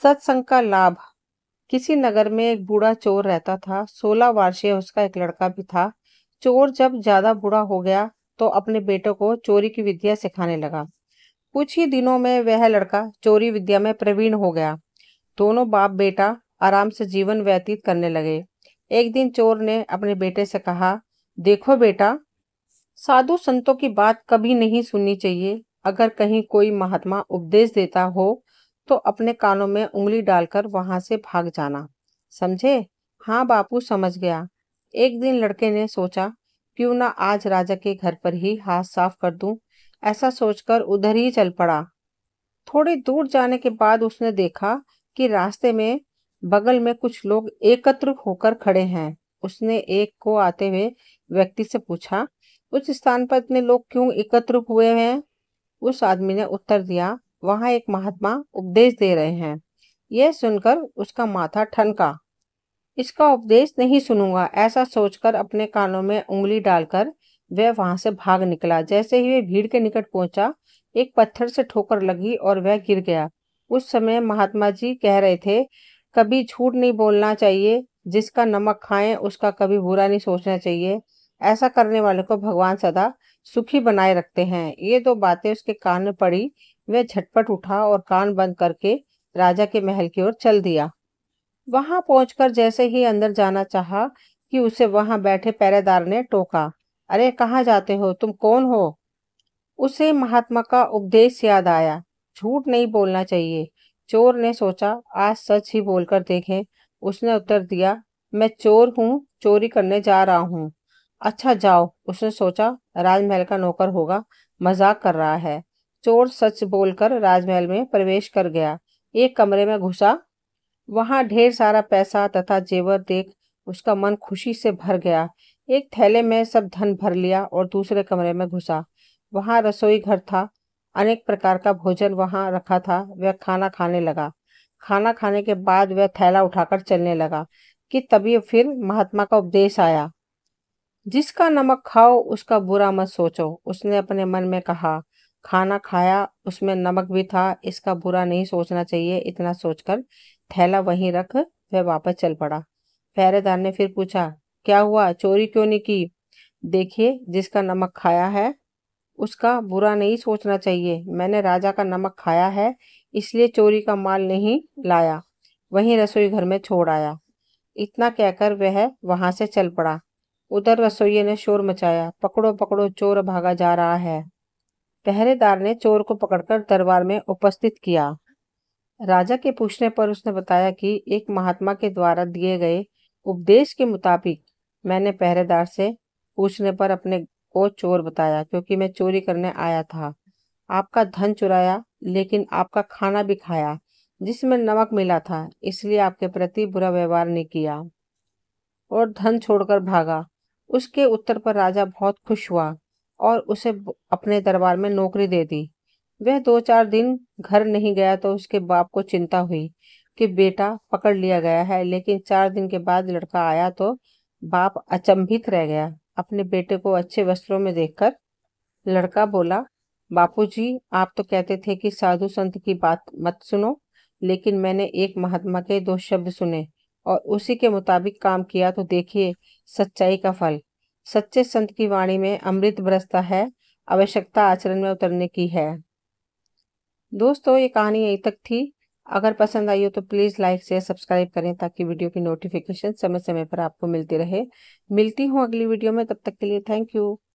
सत्संग का लाभ। किसी नगर में एक बूढ़ा चोर रहता था। 16 वर्षीय उसका एक लड़का भी था। चोर जब ज्यादा बूढ़ा हो गया तो अपने बेटे को चोरी की विद्या सिखाने लगा। कुछ ही दिनों में वह लड़का चोरी विद्या में प्रवीण हो गया। दोनों बाप बेटा आराम से जीवन व्यतीत करने लगे। एक दिन चोर ने अपने बेटे से कहा, देखो बेटा, साधु संतों की बात कभी नहीं सुननी चाहिए। अगर कहीं कोई महात्मा उपदेश देता हो तो अपने कानों में उंगली डालकर वहां से भाग जाना। समझे? हाँ बापू, समझ गया। एक दिन लड़के ने सोचा, क्यों ना आज राजा के घर पर ही हाथ साफ कर दूं। ऐसा सोचकर उधर ही चल पड़ा। थोड़ी दूर जाने के बाद उसने देखा कि रास्ते में बगल में कुछ लोग एकत्र होकर खड़े हैं। उसने एक को आते हुए व्यक्ति से पूछा, उस स्थान पर इतने लोग क्यों एकत्र हुए हैं? उस आदमी ने उत्तर दिया, वहां एक महात्मा उपदेश दे रहे हैं। यह सुनकर उसका माथा ठनका। इसका उपदेश नहीं सुनूंगा, ऐसा सोचकर अपने कानों में उंगली डालकर वह वहां से भाग निकला। जैसे ही वह भीड़ के निकट पहुंचा, एक पत्थर से ठोकर लगी और वह गिर गया। उस समय महात्मा जी कह रहे थे, कभी झूठ नहीं बोलना चाहिए, जिसका नमक खाएं उसका कभी बुरा नहीं सोचना चाहिए। ऐसा करने वाले को भगवान सदा सुखी बनाए रखते हैं। ये दो बातें उसके कान में पड़ी। वह झटपट उठा और कान बंद करके राजा के महल की ओर चल दिया। वहां पहुंचकर जैसे ही अंदर जाना चाहा कि उसे वहां बैठे पहरेदार ने टोका, अरे कहाँ जाते हो, तुम कौन हो? उसे महात्मा का उपदेश याद आया, झूठ नहीं बोलना चाहिए। चोर ने सोचा, आज सच ही बोलकर देखें। उसने उत्तर दिया, मैं चोर हूँ, चोरी करने जा रहा हूँ। अच्छा जाओ, उसने सोचा, राजमहल का नौकर होगा, मजाक कर रहा है। चोर सच बोलकर राजमहल में प्रवेश कर गया। एक कमरे में घुसा। वहां ढेर सारा पैसा तथा जेवर देख उसका मन खुशी से भर गया। एक थैले में सब धन भर लिया और दूसरे कमरे में घुसा। वहां रसोई घर था। अनेक प्रकार का भोजन वहां रखा था। वह खाना खाने लगा। खाना खाने के बाद वह थैला उठाकर चलने लगा कि तभी फिर महात्मा का उपदेश आया, जिसका नमक खाओ उसका बुरा मत सोचो। उसने अपने मन में कहा, खाना खाया, उसमें नमक भी था, इसका बुरा नहीं सोचना चाहिए। इतना सोचकर थैला वहीं रख वह वापस चल पड़ा। पहरेदार ने फिर पूछा, क्या हुआ, चोरी क्यों नहीं की? देखिए, जिसका नमक खाया है उसका बुरा नहीं सोचना चाहिए। मैंने राजा का नमक खाया है, इसलिए चोरी का माल नहीं लाया, वहीं रसोई घर में छोड़ आया। इतना कहकर वह वहां से चल पड़ा। उधर रसोइये ने शोर मचाया, पकड़ो पकड़ो, चोर भागा जा रहा है। पहरेदार ने चोर को पकड़कर दरबार में उपस्थित किया। राजा के पूछने पर उसने बताया कि एक महात्मा के द्वारा दिए गए उपदेश के मुताबिक मैंने पहरेदार से पूछने पर अपने को चोर बताया, क्योंकि मैं चोरी करने आया था। आपका धन चुराया, लेकिन आपका खाना भी खाया जिसमें नमक मिला था, इसलिए आपके प्रति बुरा व्यवहार नहीं किया और धन छोड़कर भागा। उसके उत्तर पर राजा बहुत खुश हुआ और उसे अपने दरबार में नौकरी दे दी। वह 2-4 दिन घर नहीं गया तो उसके बाप को चिंता हुई कि बेटा पकड़ लिया गया है। लेकिन 4 दिन के बाद लड़का आया तो बाप अचंभित रह गया। अपने बेटे को अच्छे वस्त्रों में देखकर लड़का बोला, बापूजी, आप तो कहते थे कि साधु संत की बात मत सुनो, लेकिन मैंने एक महात्मा के 2 शब्द सुने और उसी के मुताबिक काम किया, तो देखिए सच्चाई का फल। सच्चे संत की वाणी में अमृत बरसता है, आवश्यकता आचरण में उतरने की है। दोस्तों, ये कहानी यहीं तक थी। अगर पसंद आई हो तो प्लीज़ लाइक शेयर सब्सक्राइब करें, ताकि वीडियो की नोटिफिकेशन समय समय पर आपको मिलती रहे। मिलती हूँ अगली वीडियो में, तब तक के लिए थैंक यू।